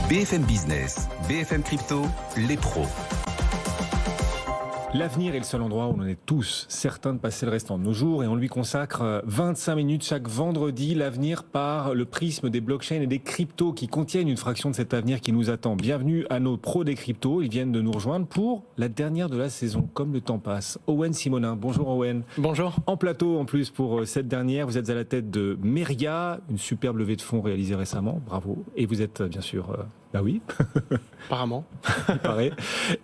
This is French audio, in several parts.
BFM Business, BFM Crypto, les pros. L'avenir est le seul endroit où on est tous certains de passer le restant de nos jours et on lui consacre 25 minutes chaque vendredi. L'avenir par le prisme des blockchains et des cryptos qui contiennent une fraction de cet avenir qui nous attend. Bienvenue à nos pros des cryptos. Ils viennent de nous rejoindre pour la dernière de la saison, comme le temps passe. Owen Simonin. Bonjour Owen. Bonjour. En plateau en plus pour cette dernière, vous êtes à la tête de Meria, une superbe levée de fonds réalisée récemment. Bravo. Et vous êtes bien sûr... Bah oui. Apparemment. Il paraît.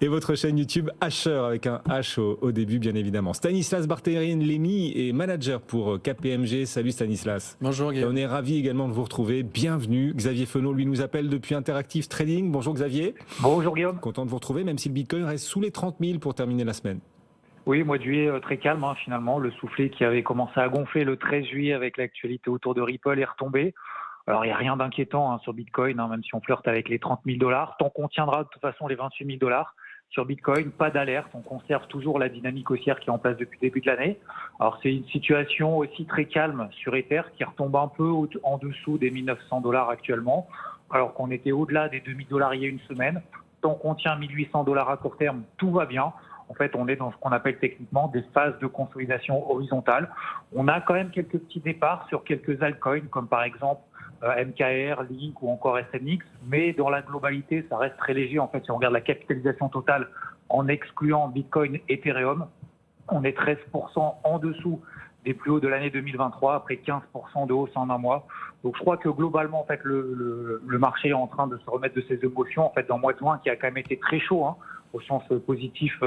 Et votre chaîne YouTube Hasher avec un H au début, bien évidemment. Stanislas Barthéry-Lémy est manager pour KPMG. Salut Stanislas. Bonjour Guillaume. On est ravis également de vous retrouver. Bienvenue. Xavier Fenot, lui, nous appelle depuis Interactive Trading. Bonjour Xavier. Bonjour Guillaume. Content de vous retrouver, même si le Bitcoin reste sous les 30 000 pour terminer la semaine. Oui, mois de juillet très calme finalement. Le soufflet qui avait commencé à gonfler le 13 juillet avec l'actualité autour de Ripple est retombé. Alors, il n'y a rien d'inquiétant sur Bitcoin, même si on flirte avec les 30 000 $. Tant qu'on tiendra de toute façon les 28 000 $. Sur Bitcoin, pas d'alerte. On conserve toujours la dynamique haussière qui est en place depuis le début de l'année. Alors, c'est une situation aussi très calme sur Ether qui retombe un peu en dessous des 1 900 $ actuellement, alors qu'on était au-delà des 2 000 $ il y a une semaine. Tant qu'on tient 1 800 $ à court terme, tout va bien. En fait, on est dans ce qu'on appelle techniquement des phases de consolidation horizontale. On a quand même quelques petits départs sur quelques altcoins, comme par exemple MKR, Link ou encore SNX, mais dans la globalité, ça reste très léger. En fait, si on regarde la capitalisation totale en excluant Bitcoin et Ethereum, on est 13% en dessous des plus hauts de l'année 2023, après 15% de hausse en un mois. Donc je crois que globalement, en fait, le marché est en train de se remettre de ses émotions. En fait, dans le mois de juin, qui a quand même été très chaud, au sens positif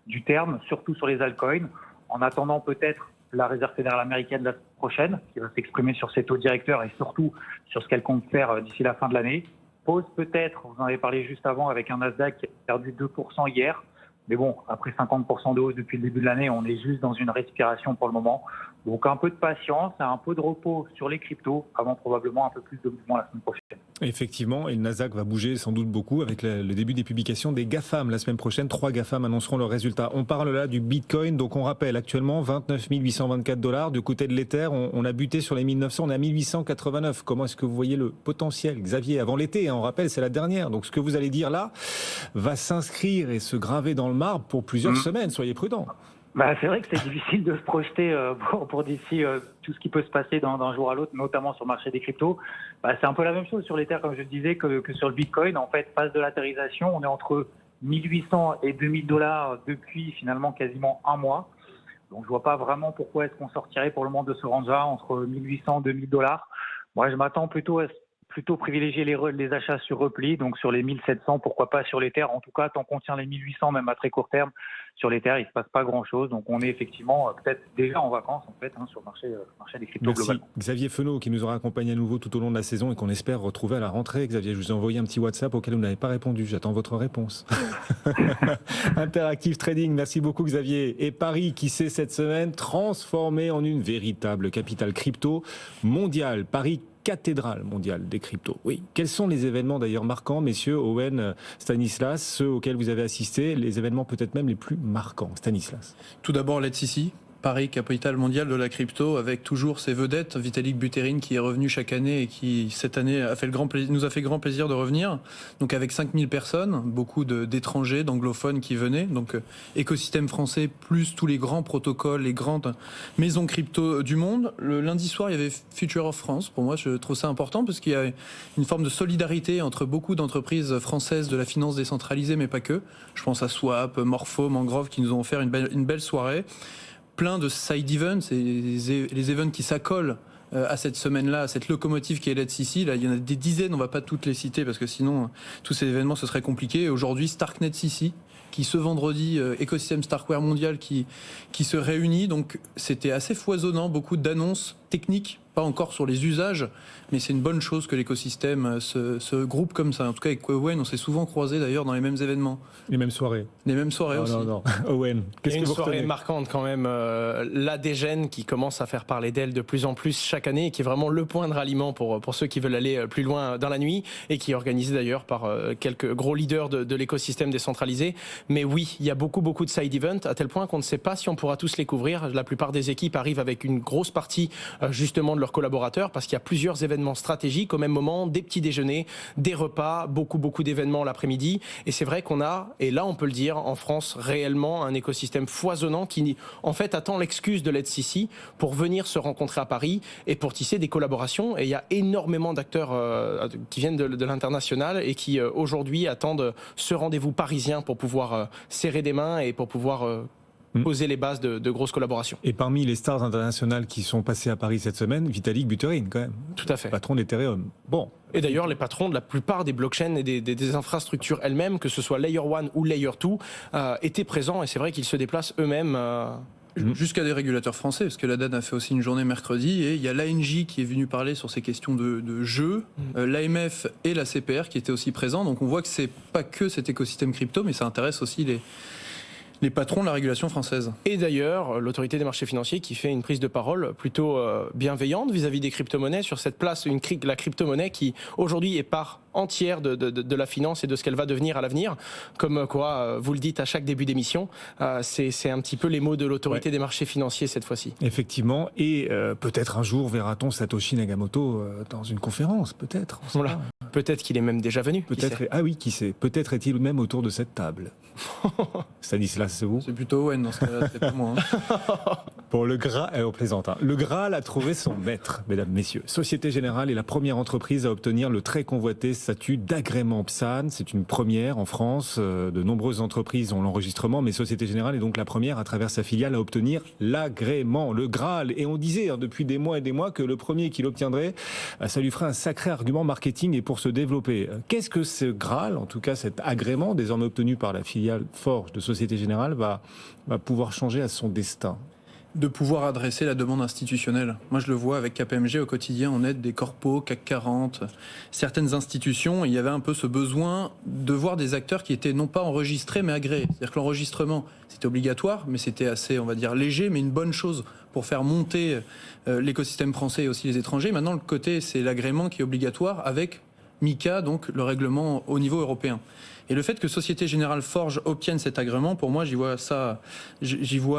du terme, surtout sur les altcoins. En attendant peut-être la Réserve fédérale américaine la semaine prochaine, qui va s'exprimer sur ses taux directeurs et surtout sur ce qu'elle compte faire d'ici la fin de l'année. Pause peut-être, vous en avez parlé juste avant, avec un Nasdaq qui a perdu 2% hier. Mais bon, après 50% de hausse depuis le début de l'année, on est juste dans une respiration pour le moment. Donc un peu de patience et un peu de repos sur les cryptos avant probablement un peu plus de mouvement la semaine prochaine. Effectivement, et le Nasdaq va bouger sans doute beaucoup avec le début des publications des GAFAM. La semaine prochaine, 3 GAFAM annonceront leurs résultats. On parle là du Bitcoin, donc on rappelle actuellement 29 824 $. Du côté de l'Ether, on a buté sur les 1900, on est à 1889. Comment est-ce que vous voyez le potentiel, Xavier, avant l'été, on rappelle, c'est la dernière. Donc ce que vous allez dire là va s'inscrire et se graver dans le marbre pour plusieurs semaines. Soyez prudents. C'est vrai que c'est difficile de se projeter pour d'ici tout ce qui peut se passer d'un jour à l'autre, notamment sur le marché des cryptos. C'est un peu la même chose sur l'Ether, comme je le disais, que sur le Bitcoin. En fait, phase de latérisation, on est entre 1800 et 2000 $ depuis finalement quasiment un mois. Donc je vois pas vraiment pourquoi est-ce qu'on sortirait pour le moment de ce range-là, entre 1800 et 2000 $. Moi, je m'attends plutôt privilégier les achats sur repli, donc sur les 1700, pourquoi pas sur l'Ether. En tout cas, tant qu'on tient les 1800, même à très court terme, sur l'Ether, il se passe pas grand-chose. Donc on est effectivement peut-être déjà en vacances en fait sur le marché des cryptos globalement. Xavier Fenot qui nous aura accompagné à nouveau tout au long de la saison et qu'on espère retrouver à la rentrée. Xavier, je vous ai envoyé un petit WhatsApp auquel vous n'avez pas répondu. J'attends votre réponse. Interactive Trading, merci beaucoup Xavier. Et Paris qui s'est cette semaine transformé en une véritable capitale crypto mondiale. Paris cathédrale mondiale des cryptos. Oui. Quels sont les événements d'ailleurs marquants, messieurs, Owen, Stanislas, ceux auxquels vous avez assisté, les événements peut-être même les plus marquants? Stanislas. Tout d'abord, l'ETHCC, Paris, capitale mondiale de la crypto, avec toujours ses vedettes, Vitalik Buterin qui est revenu chaque année et qui, cette année, nous a fait grand plaisir de revenir. Donc avec 5000 personnes, beaucoup d'étrangers, d'anglophones qui venaient. Donc écosystème français, plus tous les grands protocoles, les grandes maisons crypto du monde. Le lundi soir, il y avait Future of France. Pour moi, je trouve ça important parce qu'il y a une forme de solidarité entre beaucoup d'entreprises françaises de la finance décentralisée, mais pas que. Je pense à Swap, Morpho, Mangrove qui nous ont offert une belle soirée. Plein de side events, les events qui s'accolent à cette semaine-là, à cette locomotive qui est l'ETHCC. Là, il y en a des dizaines, on ne va pas toutes les citer parce que sinon, tous ces événements, ce serait compliqué. Et aujourd'hui, Starknet CC, qui ce vendredi, écosystème Starkware mondial qui se réunit. Donc, c'était assez foisonnant, beaucoup d'annonces techniques, pas encore sur les usages, mais c'est une bonne chose que l'écosystème se groupe comme ça. En tout cas, avec Owen, on s'est souvent croisés d'ailleurs dans les mêmes événements. Les mêmes soirées. Les mêmes soirées aussi. Non. Owen, qu'est-ce que vous retenez ? Une soirée marquante quand même, l'ADGEN qui commence à faire parler d'elle de plus en plus chaque année et qui est vraiment le point de ralliement pour ceux qui veulent aller plus loin dans la nuit et qui est organisé d'ailleurs par quelques gros leaders de l'écosystème décentralisé. Mais oui, il y a beaucoup de side events à tel point qu'on ne sait pas si on pourra tous les couvrir. La plupart des équipes arrivent avec une grosse partie justement de leurs collaborateurs, parce qu'il y a plusieurs événements stratégiques au même moment, des petits déjeuners, des repas, beaucoup d'événements l'après-midi. Et c'est vrai qu'on a, et là on peut le dire, en France réellement un écosystème foisonnant qui en fait attend l'excuse de l'EDCC pour venir se rencontrer à Paris et pour tisser des collaborations. Et il y a énormément d'acteurs qui viennent de l'international et qui aujourd'hui attendent ce rendez-vous parisien pour pouvoir serrer des mains et pour pouvoir poser les bases de grosses collaborations. Et parmi les stars internationales qui sont passées à Paris cette semaine, Vitalik Buterin quand même. Tout à fait. Patron d'Ethereum. Bon. Et d'ailleurs, les patrons de la plupart des blockchains et des infrastructures elles-mêmes, que ce soit Layer 1 ou Layer 2, étaient présents. Et c'est vrai qu'ils se déplacent eux-mêmes. Jusqu'à des régulateurs français, parce que la DAN a fait aussi une journée mercredi, et il y a l'ANJ qui est venu parler sur ces questions de jeu, l'AMF et la CPR qui étaient aussi présents. Donc on voit que c'est pas que cet écosystème crypto, mais ça intéresse aussi les patrons de la régulation française. Et d'ailleurs, l'autorité des marchés financiers qui fait une prise de parole plutôt bienveillante vis-à-vis des crypto-monnaies sur cette place, la crypto-monnaie qui aujourd'hui est part entière de la finance et de ce qu'elle va devenir à l'avenir. Comme quoi, vous le dites à chaque début d'émission, c'est un petit peu les mots de l'autorité des marchés financiers cette fois-ci. Effectivement, et peut-être un jour verra-t-on Satoshi Nakamoto dans une conférence, peut-être. Voilà. Peut-être qu'il est même déjà venu. Peut-être. Ah oui, qui sait. Peut-être est-il même autour de cette table. Stanislas, c'est vous ? C'est plutôt Owen dans ce cas-là, c'est pas moi. Pour le Graal, on plaisante. Le Graal a trouvé son maître, mesdames, messieurs. Société Générale est la première entreprise à obtenir le très convoité statut d'agrément PSAN. C'est une première en France. De nombreuses entreprises ont l'enregistrement, mais Société Générale est donc la première à travers sa filiale à obtenir l'agrément, le Graal. Et on disait depuis des mois et des mois que le premier qui l'obtiendrait, ça lui ferait un sacré argument marketing et pour se développer. Qu'est-ce que ce Graal, en tout cas cet agrément désormais obtenu par la filiale Forge de Société Générale, va pouvoir changer à son destin ? De pouvoir adresser la demande institutionnelle. Moi, je le vois avec KPMG au quotidien, on aide des corpos, CAC 40, certaines institutions. Il y avait un peu ce besoin de voir des acteurs qui étaient non pas enregistrés, mais agréés. C'est-à-dire que l'enregistrement, c'était obligatoire, mais c'était assez, on va dire, léger, mais une bonne chose pour faire monter l'écosystème français et aussi les étrangers. Maintenant, le côté, c'est l'agrément qui est obligatoire avec MiCA, donc le règlement au niveau européen. Et le fait que Société Générale Forge obtienne cet agrément, pour moi, j'y vois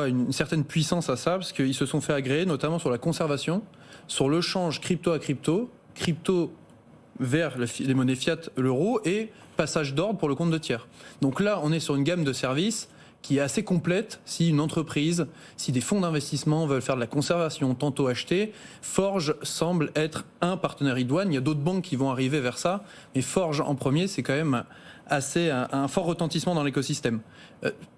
une certaine puissance à ça, parce qu'ils se sont fait agréer, notamment sur la conservation, sur le change crypto à crypto vers les monnaies fiat, l'euro, et passage d'ordre pour le compte de tiers. Donc là, on est sur une gamme de services qui est assez complète. Si une entreprise, si des fonds d'investissement veulent faire de la conservation, tantôt acheter, Forge semble être un partenaire idoine. Il y a d'autres banques qui vont arriver vers ça, mais Forge en premier, c'est quand même un fort retentissement dans l'écosystème.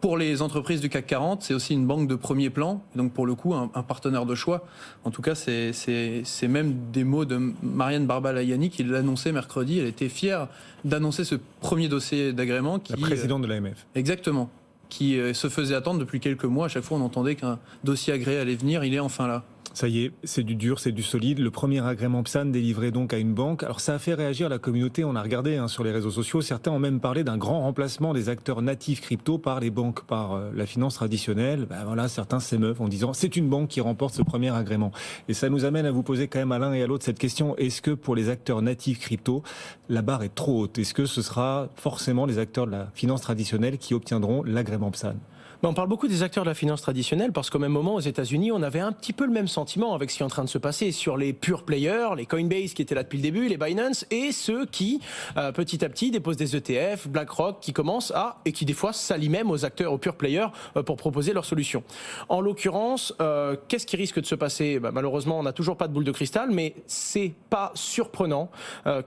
Pour les entreprises du CAC 40, c'est aussi une banque de premier plan, donc pour le coup un partenaire de choix. En tout cas, c'est même des mots de Marianne Barbalayani qui l'annonçait mercredi. Elle était fière d'annoncer ce premier dossier d'agrément. La présidente de l'AMF. Exactement. Qui se faisait attendre depuis quelques mois. À chaque fois, on entendait qu'un dossier agréé allait venir. Il est enfin là. Ça y est, c'est du dur, c'est du solide. Le premier agrément PSAN délivré donc à une banque. Alors ça a fait réagir la communauté, on a regardé sur les réseaux sociaux. Certains ont même parlé d'un grand remplacement des acteurs natifs crypto par les banques, par la finance traditionnelle. Voilà, certains s'émeuvent en disant c'est une banque qui remporte ce premier agrément. Et ça nous amène à vous poser quand même à l'un et à l'autre cette question. Est-ce que pour les acteurs natifs crypto, la barre est trop haute ? Est-ce que ce sera forcément les acteurs de la finance traditionnelle qui obtiendront l'agrément PSAN ? On parle beaucoup des acteurs de la finance traditionnelle parce qu'au même moment, aux États-Unis, on avait un petit peu le même sentiment avec ce qui est en train de se passer sur les pure players, les Coinbase qui étaient là depuis le début, les Binance, et ceux qui, petit à petit, déposent des ETF, BlackRock, qui commencent et qui des fois s'allient même aux acteurs, aux pure players, pour proposer leurs solutions. En l'occurrence, qu'est-ce qui risque de se passer ? Malheureusement, on n'a toujours pas de boule de cristal, mais c'est pas surprenant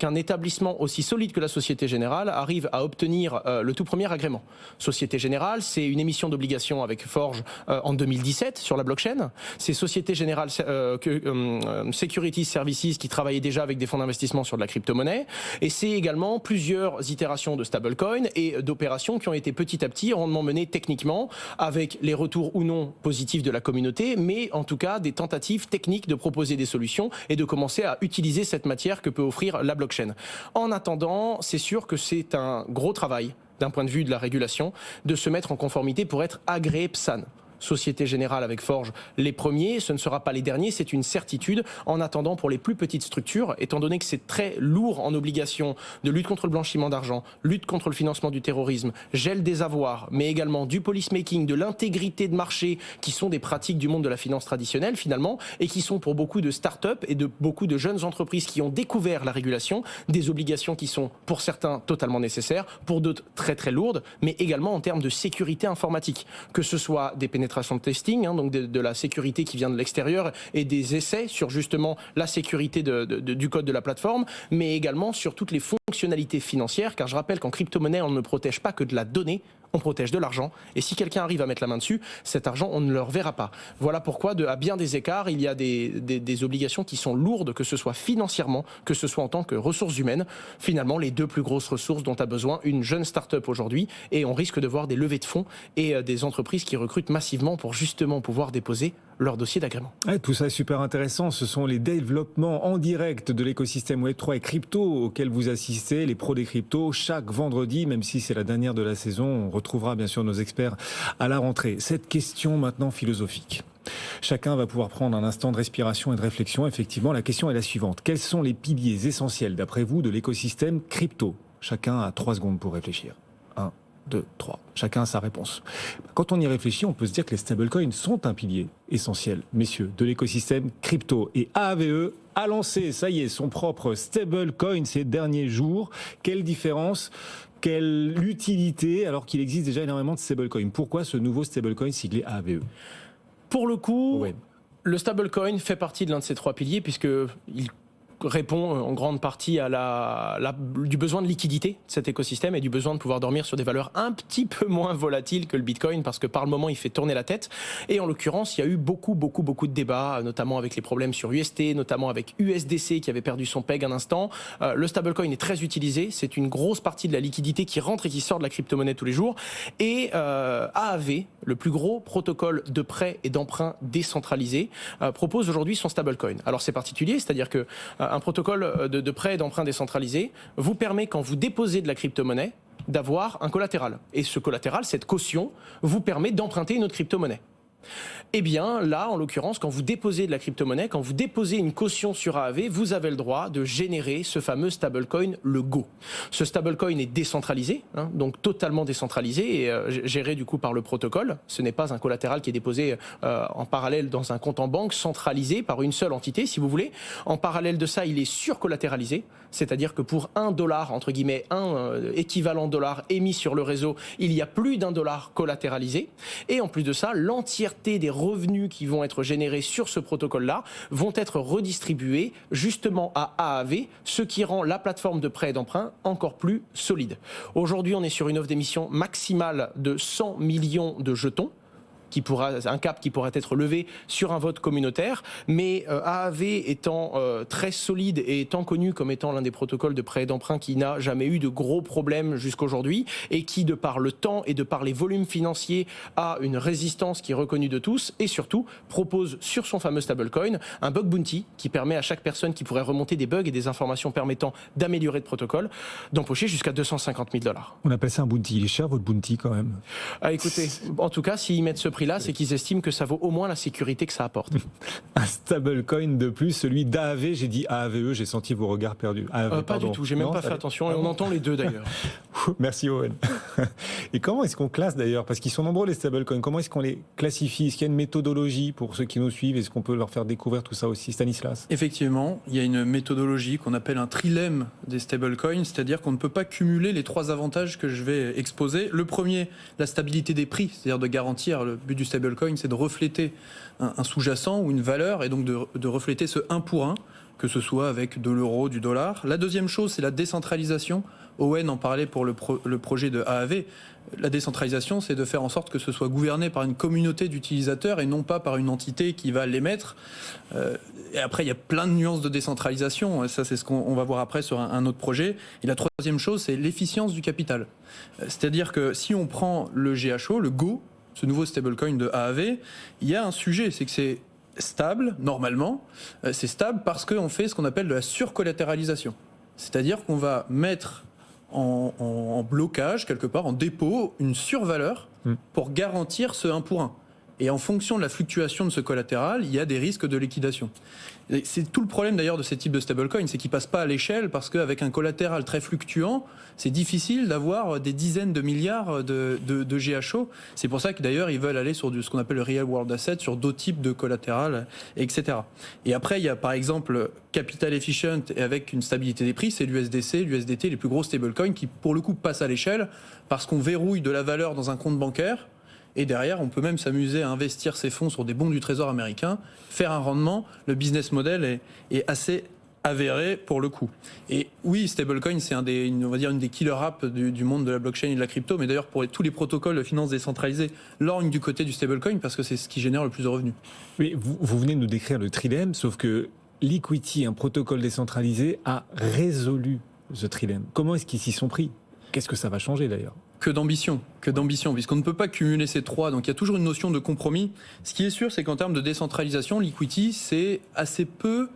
qu'un établissement aussi solide que la Société Générale arrive à obtenir le tout premier agrément. Société Générale, c'est une émission d'obligation avec Forge en 2017 sur la blockchain. C'est Société Générale Securities Services qui travaillait déjà avec des fonds d'investissement sur de la crypto-monnaie. Et c'est également plusieurs itérations de stablecoin et d'opérations qui ont été petit à petit rondement menées techniquement avec les retours ou non positifs de la communauté, mais en tout cas des tentatives techniques de proposer des solutions et de commencer à utiliser cette matière que peut offrir la blockchain. En attendant, c'est sûr que c'est un gros travail d'un point de vue de la régulation, de se mettre en conformité pour être agréé PSAN. Société Générale avec Forge les premiers, ce ne sera pas les derniers, c'est une certitude. En attendant, pour les plus petites structures, étant donné que c'est très lourd en obligations de lutte contre le blanchiment d'argent, lutte contre le financement du terrorisme, gel des avoirs, mais également du policymaking, de l'intégrité de marché, qui sont des pratiques du monde de la finance traditionnelle finalement, et qui sont pour beaucoup de start-up et de beaucoup de jeunes entreprises qui ont découvert la régulation, des obligations qui sont pour certains totalement nécessaires, pour d'autres très très lourdes, mais également en termes de sécurité informatique, que ce soit des pénétrations de testing, donc de la sécurité qui vient de l'extérieur et des essais sur justement la sécurité du code de la plateforme, mais également sur toutes les fonctionnalités financières, car je rappelle qu'en crypto-monnaie, on ne protège pas que de la donnée, on protège de l'argent, et si quelqu'un arrive à mettre la main dessus, cet argent, on ne le reverra pas. Voilà pourquoi, à bien des écarts, il y a des obligations qui sont lourdes, que ce soit financièrement, que ce soit en tant que ressources humaines. Finalement, les deux plus grosses ressources dont a besoin une jeune start-up aujourd'hui, et on risque de voir des levées de fonds et des entreprises qui recrutent massivement pour justement pouvoir déposer leur dossier d'agrément. Tout ça est super intéressant. Ce sont les développements en direct de l'écosystème Web3 et crypto auxquels vous assistez, les pros des cryptos, chaque vendredi, même si c'est la dernière de la saison. On retrouvera bien sûr nos experts à la rentrée. Cette question maintenant philosophique. Chacun va pouvoir prendre un instant de respiration et de réflexion. Effectivement, la question est la suivante. Quels sont les piliers essentiels, d'après vous, de l'écosystème crypto ? Chacun a 3 secondes pour réfléchir. 1, 2, 3. Chacun a sa réponse. Quand on y réfléchit, on peut se dire que les stablecoins sont un pilier essentiel, messieurs, de l'écosystème crypto. Et AAVE a lancé, ça y est, son propre stablecoin ces derniers jours. Quelle différence ? Quelle utilité, alors qu'il existe déjà énormément de stablecoins ? Pourquoi ce nouveau stablecoin siglé AAVE ? Pour le coup, le stablecoin fait partie de l'un de ces 3 piliers, puisqu'il répond en grande partie à du besoin de liquidité de cet écosystème et du besoin de pouvoir dormir sur des valeurs un petit peu moins volatiles que le Bitcoin, parce que par le moment il fait tourner la tête. Et en l'occurrence, il y a eu beaucoup de débats, notamment avec les problèmes sur UST, notamment avec USDC qui avait perdu son peg un instant. Le stablecoin est très utilisé, c'est une grosse partie de la liquidité qui rentre et qui sort de la crypto-monnaie tous les jours. Et AAV, le plus gros protocole de prêt et d'emprunt décentralisé, propose aujourd'hui son stablecoin. Alors c'est particulier, c'est-à-dire que un protocole de prêt et d'emprunt décentralisé vous permet, quand vous déposez de la crypto-monnaie, d'avoir un collatéral. Et ce collatéral, cette caution, vous permet d'emprunter une autre crypto-monnaie. Eh bien, là, en l'occurrence, quand vous déposez de la crypto-monnaie, quand vous déposez une caution sur AAV, vous avez le droit de générer ce fameux stablecoin, le Go. Ce stablecoin est décentralisé, donc totalement décentralisé et géré du coup par le protocole. Ce n'est pas un collatéral qui est déposé en parallèle dans un compte en banque centralisé par une seule entité, si vous voulez. En parallèle de ça, il est surcollatéralisé, c'est-à-dire que pour $1, entre guillemets, un équivalent dollar émis sur le réseau, il y a plus d'$1 collatéralisé. Et en plus de ça, l'entièreté des revenus qui vont être générés sur ce protocole-là vont être redistribués justement à AAV, ce qui rend la plateforme de prêt et d'emprunt encore plus solide. Aujourd'hui, on est sur une offre d'émission maximale de 100 millions de jetons, un cap qui pourrait être levé sur un vote communautaire, mais AAV étant très solide et étant connu comme étant l'un des protocoles de prêt et d'emprunt qui n'a jamais eu de gros problèmes jusqu'aujourd'hui et qui, de par le temps et de par les volumes financiers, a une résistance qui est reconnue de tous et surtout propose sur son fameux stablecoin un bug bounty qui permet à chaque personne qui pourrait remonter des bugs et des informations permettant d'améliorer le protocole d'empocher jusqu'à $250 000. On appelle ça un bounty. Il est cher votre bounty quand même. Écoutez, en tout cas, s'ils mettent ce prix-là, c'est qu'ils estiment que ça vaut au moins la sécurité que ça apporte. Un stablecoin de plus, celui d'AAV. J'ai dit AAVE, j'ai senti vos regards perdus. AAV, pas du tout, j'ai même pas fait attention et on entend les deux d'ailleurs. Merci Owen. Et comment est-ce qu'on classe d'ailleurs ? Parce qu'ils sont nombreux les stablecoins. Comment est-ce qu'on les classifie ? Est-ce qu'il y a une méthodologie pour ceux qui nous suivent ? Est-ce qu'on peut leur faire découvrir tout ça aussi ? Stanislas ? Effectivement, il y a une méthodologie qu'on appelle un trilemme des stablecoins, c'est-à-dire qu'on ne peut pas cumuler les 3 avantages que je vais exposer. Le premier, la stabilité des prix, c'est-à-dire de garantir, le but du stablecoin, c'est de refléter un sous-jacent ou une valeur et donc de refléter ce 1 pour 1, que ce soit avec de l'euro, du dollar. La deuxième chose, c'est la décentralisation. Owen en parlait pour le projet de AAV. La décentralisation, c'est de faire en sorte que ce soit gouverné par une communauté d'utilisateurs et non pas par une entité qui va l'émettre. Et après, il y a plein de nuances de décentralisation. Ça, c'est ce qu'on va voir après sur un autre projet. Et la troisième chose, c'est l'efficience du capital. C'est-à-dire que si on prend le GHO, le Go, ce nouveau stablecoin de AAV, il y a un sujet, c'est que c'est stable, normalement. C'est stable parce qu'on fait ce qu'on appelle de la surcollatéralisation. C'est-à-dire qu'on va mettre en blocage, quelque part, en dépôt, une survaleur pour garantir ce 1 pour 1. Et en fonction de la fluctuation de ce collatéral, il y a des risques de liquidation. Et c'est tout le problème d'ailleurs de ces types de stablecoins, c'est qu'ils ne passent pas à l'échelle parce qu'avec un collatéral très fluctuant, c'est difficile d'avoir des dizaines de milliards de GHO. C'est pour ça que d'ailleurs ils veulent aller sur ce qu'on appelle le real world asset, sur d'autres types de collatéral, etc. Et après il y a par exemple capital efficient et avec une stabilité des prix, c'est l'USDC, l'USDT, les plus gros stablecoins qui pour le coup passent à l'échelle parce qu'on verrouille de la valeur dans un compte bancaire. Et derrière, on peut même s'amuser à investir ses fonds sur des bons du Trésor américain, faire un rendement. Le business model est assez avéré pour le coup. Et oui, stablecoin, c'est on va dire une des killer apps du monde de la blockchain et de la crypto. Mais d'ailleurs, pour tous les protocoles de finance décentralisée, lorgne du côté du stablecoin parce que c'est ce qui génère le plus de revenus. Mais vous venez de nous décrire le trilemme, sauf que Liquity, un protocole décentralisé, a résolu ce trilemme. Comment est-ce qu'ils s'y sont pris ? Qu'est-ce que ça va changer d'ailleurs ? Que d'ambition, puisqu'on ne peut pas cumuler ces trois. Donc il y a toujours une notion de compromis. Ce qui est sûr, c'est qu'en termes de décentralisation, Liquity, c'est assez peu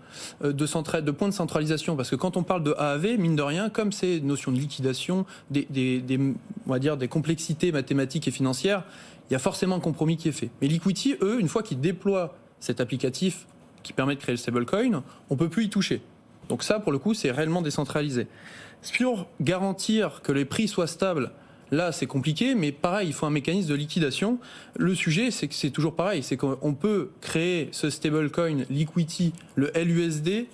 de points de centralisation. Parce que quand on parle de AAV, mine de rien, comme c'est une notion de liquidation, on va dire des complexités mathématiques et financières, il y a forcément un compromis qui est fait. Mais Liquity, eux, une fois qu'ils déploient cet applicatif qui permet de créer le stablecoin, on ne peut plus y toucher. Donc ça, pour le coup, c'est réellement décentralisé. Pour garantir que les prix soient stables, là, c'est compliqué, mais pareil, il faut un mécanisme de liquidation. Le sujet, c'est que c'est toujours pareil, c'est qu'on peut créer ce stablecoin Liquity, le LUSD,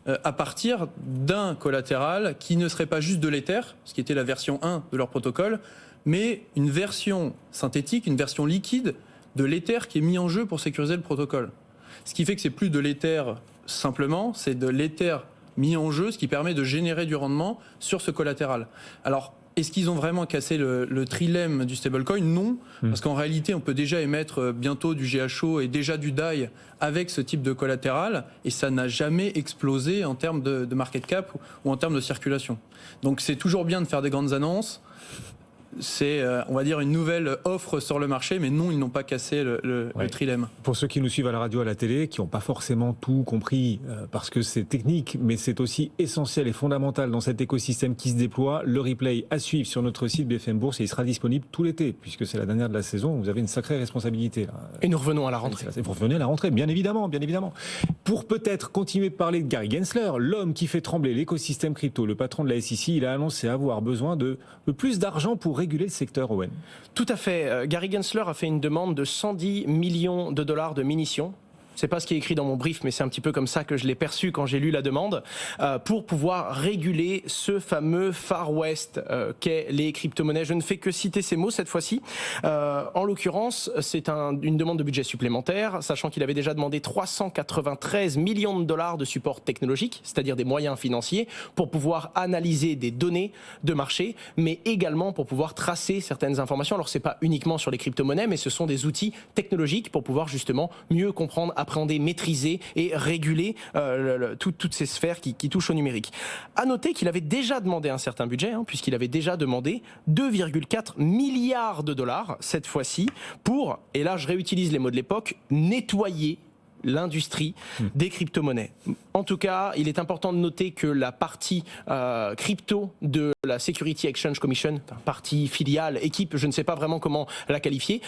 à partir d'un collatéral qui ne serait pas juste de l'Ether, ce qui était la version 1 de leur protocole, mais une version synthétique, une version liquide de l'Ether qui est mis en jeu pour sécuriser le protocole. Ce qui fait que c'est plus de l'Ether simplement, c'est de l'Ether mis en jeu, ce qui permet de générer du rendement sur ce collatéral. Alors, est-ce qu'ils ont vraiment cassé le trilemme du stablecoin ? Non, parce qu'en réalité, on peut déjà émettre bientôt du GHO et déjà du DAI avec ce type de collatéral, et ça n'a jamais explosé en termes de market cap ou en termes de circulation. Donc c'est toujours bien de faire des grandes annonces. C'est, on va dire, une nouvelle offre sur le marché, mais non, ils n'ont pas cassé le trilemme. Pour ceux qui nous suivent à la radio, à la télé, qui n'ont pas forcément tout compris, parce que c'est technique, mais c'est aussi essentiel et fondamental dans cet écosystème qui se déploie, le replay à suivre sur notre site BFM Bourse, et il sera disponible tout l'été, puisque c'est la dernière de la saison. Vous avez une sacrée responsabilité, là. Et nous revenons à la rentrée. Vous revenez à la rentrée, bien évidemment, bien évidemment. Pour peut-être continuer de parler de Gary Gensler, l'homme qui fait trembler l'écosystème crypto, le patron de la SEC, il a annoncé avoir besoin de plus d'argent pour réguler le secteur, Owen. Tout à fait. Gary Gensler a fait une demande de 110 millions de dollars de munitions. C'est pas ce qui est écrit dans mon brief, mais c'est un petit peu comme ça que je l'ai perçu quand j'ai lu la demande, pour pouvoir réguler ce fameux Far West qu'est les crypto-monnaies. Je ne fais que citer ces mots cette fois-ci. En l'occurrence, c'est une demande de budget supplémentaire, sachant qu'il avait déjà demandé 393 millions de dollars de support technologique, c'est-à-dire des moyens financiers, pour pouvoir analyser des données de marché, mais également pour pouvoir tracer certaines informations. Alors c'est pas uniquement sur les crypto-monnaies, mais ce sont des outils technologiques pour pouvoir justement mieux comprendre, appréhender, maîtriser et réguler toutes ces sphères qui touchent au numérique. À noter qu'il avait déjà demandé un certain budget, puisqu'il avait déjà demandé 2,4 milliards de dollars, cette fois-ci, pour, et là je réutilise les mots de l'époque, nettoyer l'industrie des crypto-monnaies. En tout cas, il est important de noter que la partie crypto de la Security Exchange Commission, partie filiale, équipe, je ne sais pas vraiment comment la qualifier,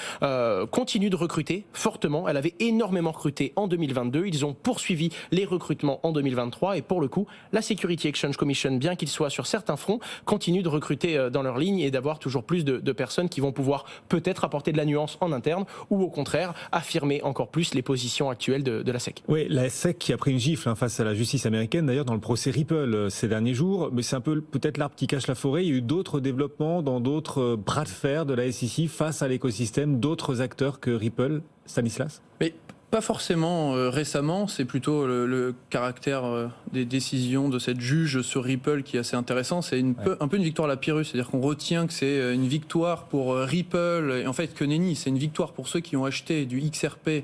continue de recruter fortement. Elle avait énormément recruté en 2022. Ils ont poursuivi les recrutements en 2023. Et pour le coup, la Security Exchange Commission, bien qu'il soit sur certains fronts, continue de recruter dans leur ligne et d'avoir toujours plus de personnes qui vont pouvoir peut-être apporter de la nuance en interne ou au contraire affirmer encore plus les positions actuelles de la SEC. Oui, la SEC qui a pris une gifle face à la justice américaine, d'ailleurs dans le procès Ripple ces derniers jours, mais c'est un peu peut-être l'arbre qui cache la forêt. Il y a eu d'autres développements dans d'autres bras de fer de la SEC face à l'écosystème, d'autres acteurs que Ripple. Stanislas ? Mais pas forcément récemment, c'est plutôt le caractère des décisions de cette juge sur Ripple qui est assez intéressant. C'est un peu une victoire à la Pyrrhus, c'est-à-dire qu'on retient que c'est une victoire pour Ripple, et en fait que nenni, c'est une victoire pour ceux qui ont acheté du XRP.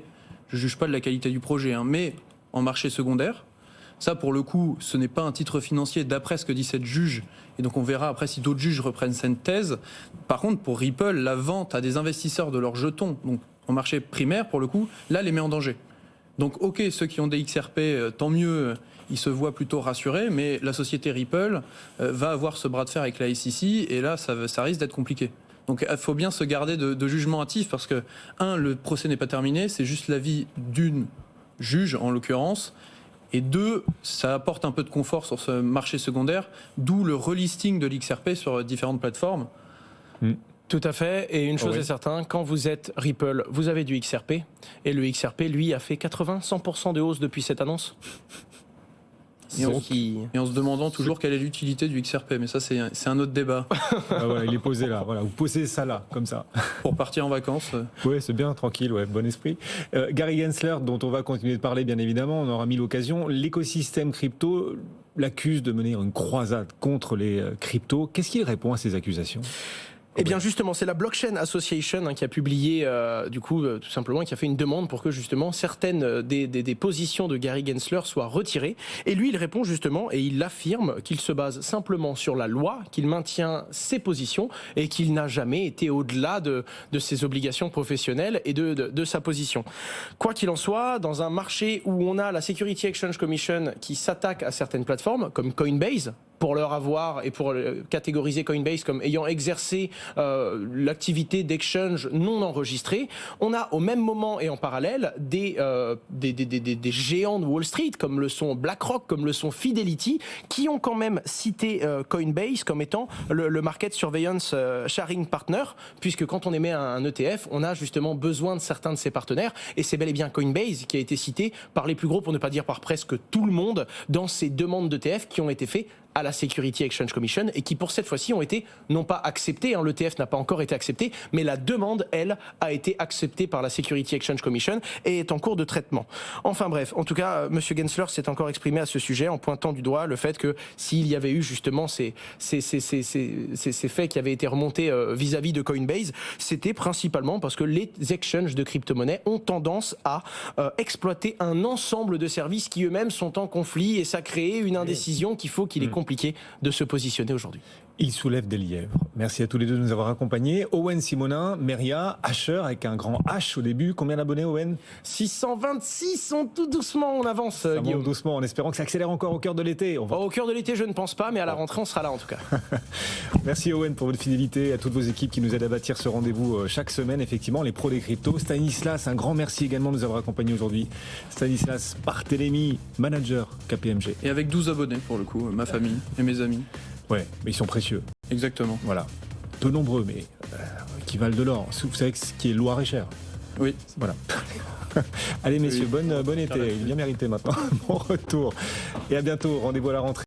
Je ne juge pas de la qualité du projet, mais en marché secondaire. Ça, pour le coup, ce n'est pas un titre financier d'après ce que dit cette juge. Et donc on verra après si d'autres juges reprennent cette thèse. Par contre, pour Ripple, la vente à des investisseurs de leurs jetons, donc en marché primaire, pour le coup, là, les met en danger. Donc ok, ceux qui ont des XRP, tant mieux, ils se voient plutôt rassurés, mais la société Ripple va avoir ce bras de fer avec la SEC, et là, ça risque d'être compliqué. Donc il faut bien se garder de jugement hâtif parce que, le procès n'est pas terminé, c'est juste l'avis d'une juge en l'occurrence. Et 2, ça apporte un peu de confort sur ce marché secondaire, d'où le relisting de l'XRP sur différentes plateformes. Tout à fait, et une chose est certaine, quand vous êtes Ripple, vous avez du XRP, et le XRP, lui, a fait 80-100% de hausse depuis cette annonce. Et en se demandant toujours quelle est l'utilité du XRP, mais ça c'est un autre débat. Voilà, il est posé là, voilà, vous posez ça là, comme ça. Pour partir en vacances. Oui, c'est bien, tranquille, bon esprit. Gary Gensler, dont on va continuer de parler bien évidemment, on aura 1000 occasions. L'écosystème crypto l'accuse de mener une croisade contre les cryptos. Qu'est-ce qu'il répond à ces accusations ? Eh bien justement, c'est la Blockchain Association qui a publié, tout simplement, qui a fait une demande pour que justement certaines des positions de Gary Gensler soient retirées. Et lui, il répond justement et il affirme qu'il se base simplement sur la loi, qu'il maintient ses positions et qu'il n'a jamais été au-delà de ses obligations professionnelles et de sa position. Quoi qu'il en soit, dans un marché où on a la Security Exchange Commission qui s'attaque à certaines plateformes comme Coinbase, pour leur avoir et pour catégoriser Coinbase comme ayant exercé l'activité d'exchange non enregistrée, on a au même moment et en parallèle des géants de Wall Street comme le sont BlackRock, comme le sont Fidelity, qui ont quand même cité Coinbase comme étant le Market Surveillance Sharing Partner, puisque quand on émet un ETF, on a justement besoin de certains de ses partenaires, et c'est bel et bien Coinbase qui a été cité par les plus gros, pour ne pas dire par presque tout le monde, dans ces demandes d'ETF qui ont été faites à la Security Exchange Commission et qui pour cette fois-ci ont été non pas acceptés, l'ETF n'a pas encore été accepté, mais la demande, elle, a été acceptée par la Security Exchange Commission et est en cours de traitement. Enfin bref, en tout cas, M. Gensler s'est encore exprimé à ce sujet en pointant du doigt le fait que s'il y avait eu justement ces faits qui avaient été remontés vis-à-vis de Coinbase, c'était principalement parce que les exchanges de crypto-monnaies ont tendance à exploiter un ensemble de services qui eux-mêmes sont en conflit, et ça crée une indécision qu'il est compliqué de se positionner aujourd'hui. Il soulève des lièvres. Merci à tous les deux de nous avoir accompagnés. Owen Simonin, Meria, Asher avec un grand H au début. Combien d'abonnés, Owen ? 626, tout doucement on avance, ça Guillaume. monte doucement, en espérant que ça accélère encore au cœur de l'été. Au cœur de l'été, je ne pense pas, mais à la rentrée, on sera là en tout cas. Merci Owen pour votre fidélité, à toutes vos équipes qui nous aident à bâtir ce rendez-vous chaque semaine, effectivement, les pros des cryptos. Stanislas, un grand merci également de nous avoir accompagnés aujourd'hui. Stanislas Barthélémy, manager KPMG. Et avec 12 abonnés pour le coup, ma famille et mes amis. Ouais, mais ils sont précieux. Exactement. Voilà. Peu nombreux, mais qui valent de l'or. Vous savez que ce qui est Loire est cher. Oui. Voilà. Allez messieurs, bon été. Il est bien mérité maintenant. Bon retour. Et à bientôt. Rendez-vous à la rentrée.